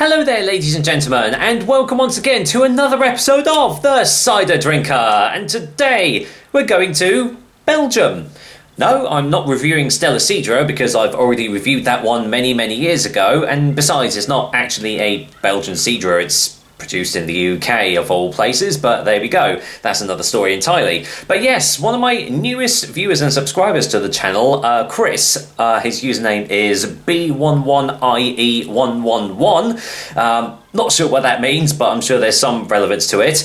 Hello there, ladies and gentlemen, and welcome once again to another episode of The Cider Drinker. And today we're going to Belgium. No, I'm not reviewing Stella Cider because I've already reviewed that one many years ago, and besides, it's not actually a Belgian cider, it's produced in the UK of all places, but there we go, that's another story entirely. But yes, one of my newest viewers and subscribers to the channel, Kris, his username is B11IE111, not sure what that means, but I'm sure there's some relevance to it.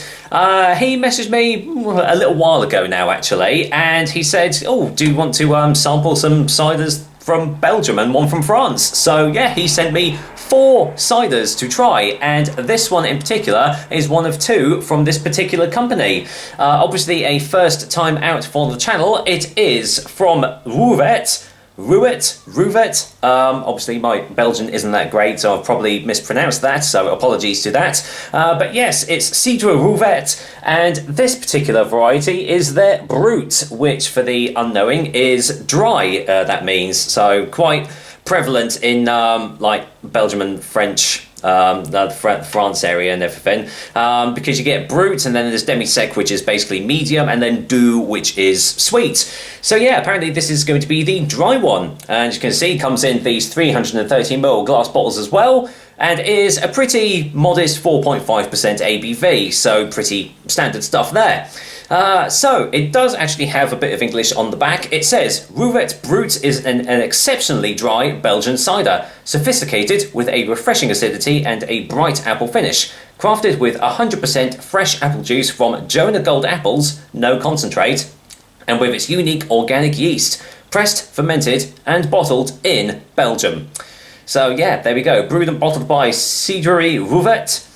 He messaged me a little while ago now, actually, and he said, oh, do you want to sample some ciders from Belgium and one from France? So yeah, he sent me 4 ciders to try, and this one in particular is one of 2 from this particular company. Obviously a first time out for the channel. It is from Ruwet. Obviously my Belgian isn't that great, so I've probably mispronounced that, so apologies to that. But yes, it's Cider Ruwet, and this particular variety is their Brut, which for the unknowing is dry, that means, so quite prevalent in like Belgium and French, the France area and everything, because you get Brut, and then there's demi-sec, which is basically medium, and then doux, which is sweet. So yeah, apparently this is going to be the dry one, and as you can see, comes in these 330ml glass bottles as well, and is a pretty modest 4.5% ABV, so pretty standard stuff there. So it does actually have a bit of English on the back. It says, Ruwet Brut is an exceptionally dry Belgian cider, sophisticated with a refreshing acidity and a bright apple finish, crafted with 100% fresh apple juice from Jonah Gold apples, no concentrate, and with its unique organic yeast, pressed, fermented and bottled in Belgium. So yeah, there we go, brewed and bottled by Ciderie Ruwet,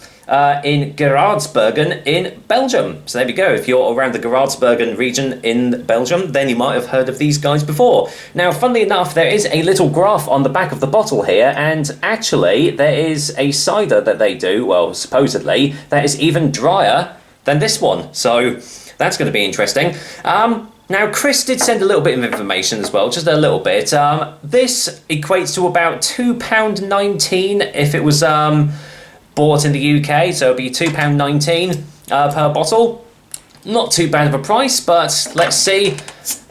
in Geraardsbergen in Belgium. So there we go, if you're around the Geraardsbergen region in Belgium, then you might have heard of these guys before. Now, funnily enough, there is a little graph on the back of the bottle here, and actually there is a cider that they do, well, supposedly, that is even drier than this one. So that's going to be interesting. Now, Kris did send a little bit of information as well, just a little bit. This equates to about £2.19 if it was bought in the UK, so it'll be £2.19 per bottle. Not too bad of a price, but let's see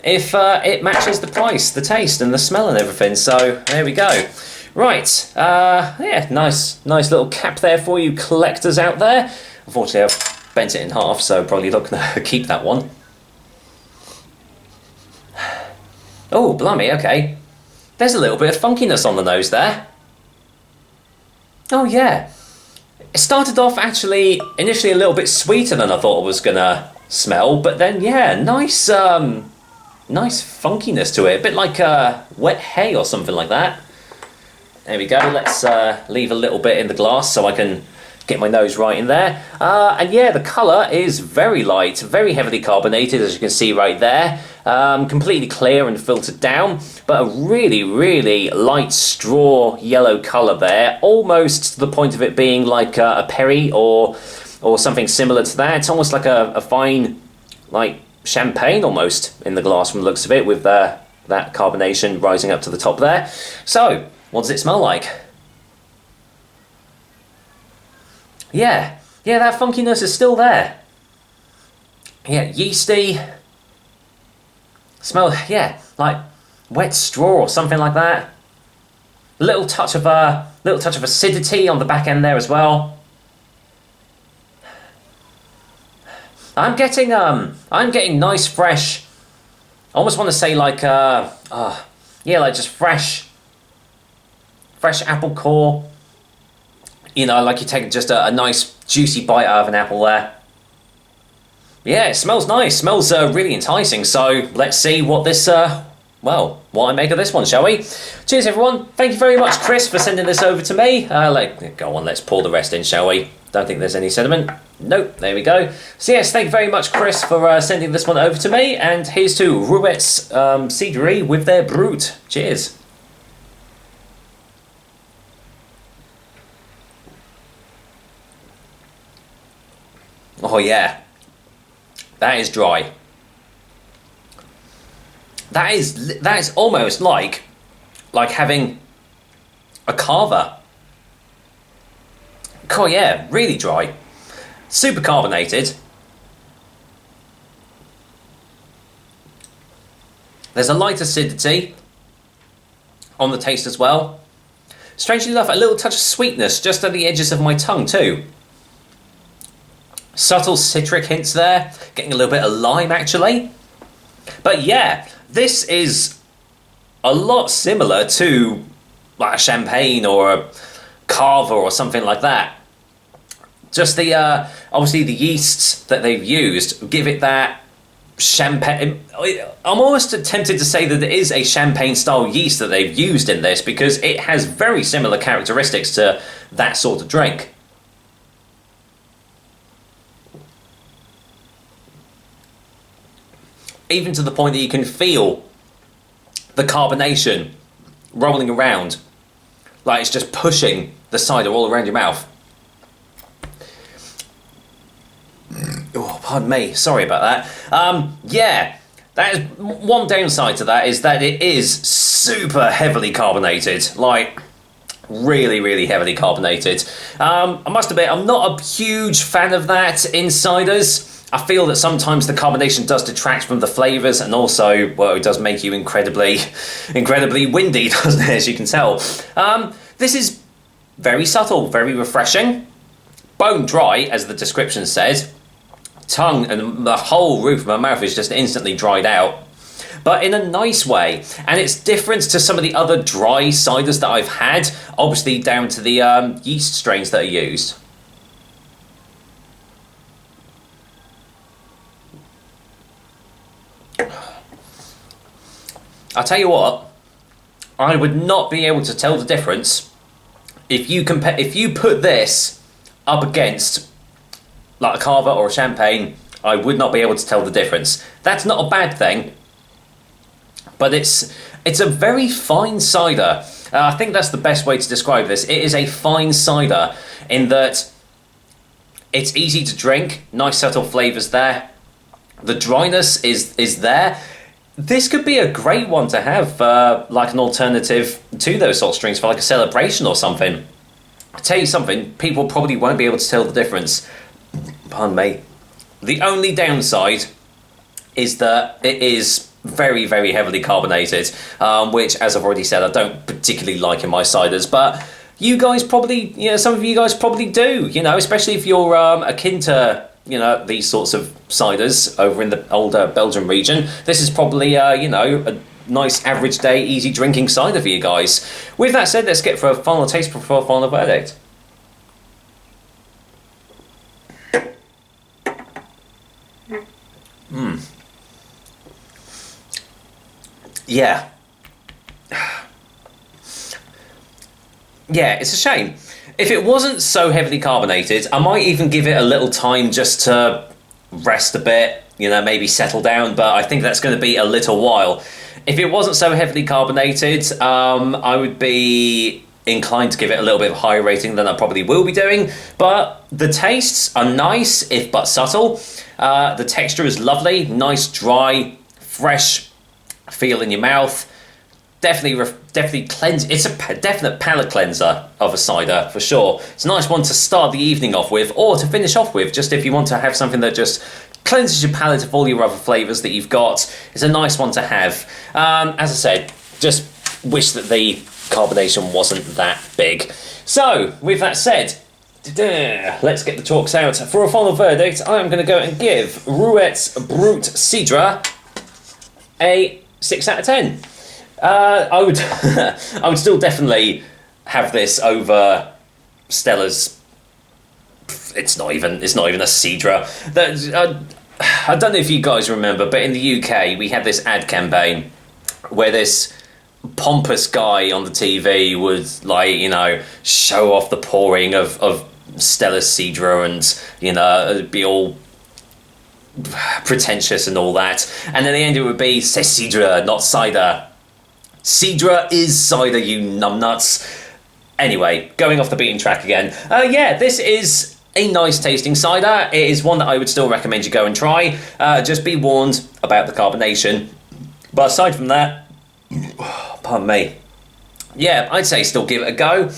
if it matches the price, the taste and the smell and everything. So there we go. Right, yeah, nice little cap there for you collectors out there. Unfortunately, I've bent it in half, so probably not gonna keep that one. Oh, blimey, okay. There's a little bit of funkiness on the nose there. Oh yeah. It started off actually initially a little bit sweeter than I thought it was gonna smell, but then yeah, nice funkiness to it, a bit like wet hay or something like that. There we go, let's leave a little bit in the glass so I can get my nose right in there. And yeah, the colour is very light, very heavily carbonated, as you can see right there. Completely clear and filtered down, but a really light straw yellow colour there, almost to the point of it being like a perry or something similar to that. It's almost like a fine, like champagne almost in the glass from the looks of it, with that carbonation rising up to the top there. So, what does it smell like? Yeah, that funkiness is still there. Yeah, yeasty. Smell, yeah, like wet straw or something like that. A little touch of acidity on the back end there as well. I'm getting nice fresh. I almost want to say like yeah, like just fresh apple core. You know, like you take just a nice juicy bite out of an apple there. Yeah, it smells nice. Smells really enticing. So let's see what this, what I make of this one, shall we? Cheers, everyone. Thank you very much, Kris, for sending this over to me. Go on, let's pour the rest in, shall we? Don't think there's any sediment. Nope, there we go. So yes, thank you very much, Kris, for sending this one over to me. And here's to Ruwet's Ciderie with their Brut. Cheers. Oh yeah, that is dry. That is almost like having a carver. Oh yeah, really dry. Super carbonated. There's a light acidity on the taste as well. Strangely enough, a little touch of sweetness just at the edges of my tongue too. Subtle citric hints there, getting a little bit of lime actually. But yeah, this is a lot similar to like a champagne or a cava or something like that. Just the obviously the yeasts that they've used give it that champagne. I'm almost tempted to say that it is a champagne style yeast that they've used in this, because it has very similar characteristics to that sort of drink. Even to the point that you can feel the carbonation rolling around, like it's just pushing the cider all around your mouth. Oh, pardon me, sorry about that. Yeah, that is one downside to that, is that it is super heavily carbonated, like really, really heavily carbonated. I must admit, I'm not a huge fan of that in ciders. I feel that sometimes the carbonation does detract from the flavours, and also, well, it does make you incredibly windy, doesn't it, as you can tell. This is very subtle, very refreshing. Bone dry, as the description says. Tongue and the whole roof of my mouth is just instantly dried out, but in a nice way. And it's different to some of the other dry ciders that I've had, obviously down to the yeast strains that are used. I'll tell you what, I would not be able to tell the difference if you put this up against like a cava or a champagne. I would not be able to tell the difference. That's not a bad thing, but it's a very fine cider. I think that's the best way to describe this. It is a fine cider in that it's easy to drink, nice subtle flavours there. The dryness is there. This could be a great one to have like an alternative to those salt drinks for like a celebration or something. I'll tell you something, people probably won't be able to tell the difference. Pardon me. The only downside is that it is very, very heavily carbonated, which, as I've already said, I don't particularly like in my ciders, but you guys probably, some of you guys probably do, especially if you're akin to, these sorts of ciders over in the older Belgium region. This is probably, a nice average day, easy drinking cider for you guys. With that said, let's get for a final taste before a final verdict. Yeah. Yeah, it's a shame. If it wasn't so heavily carbonated, I might even give it a little time just to rest a bit, maybe settle down, but I think that's going to be a little while. If it wasn't so heavily carbonated, I would be inclined to give it a little bit of a higher rating than I probably will be doing, but the tastes are nice, if but subtle. The texture is lovely, nice, dry, fresh feel in your mouth. Definitely cleanse. It's a definite palate cleanser of a cider for sure. It's a nice one to start the evening off with, or to finish off with, just if you want to have something that just cleanses your palate of all your other flavours that you've got. It's a nice one to have. As I said, just wish that the carbonation wasn't that big. So, with that said, let's get the talks out. For a final verdict, I'm going to go and give Ruwet Brut Cider a 6 out of 10. I would I would still definitely have this over Stella's. It's not even a Cidra. I don't know if you guys remember, but in the UK we had this ad campaign where this pompous guy on the TV would show off the pouring of Stella's Cidra and be all pretentious and all that, and then the end it would be "C'est Cidra, not cider." Cidra is cider, you numbnuts. Anyway, going off the beaten track again. This is a nice tasting cider. It is one that I would still recommend you go and try. Just be warned about the carbonation. But aside from that, pardon me, yeah, I'd say still give it a go.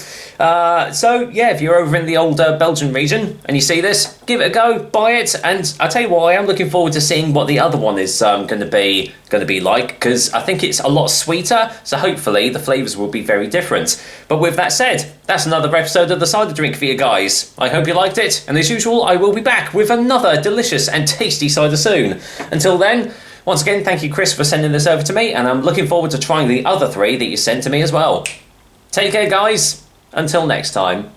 So yeah, if you're over in the old Belgian region and you see this, give it a go, buy it, and I tell you what, I am looking forward to seeing what the other one is going to be like, because I think it's a lot sweeter, so hopefully the flavours will be very different. But with that said, that's another episode of the Cider Drink for you guys. I hope you liked it, and as usual, I will be back with another delicious and tasty cider soon. Until then, once again, thank you, Kris, for sending this over to me, and I'm looking forward to trying the other 3 that you sent to me as well. Take care, guys. Until next time.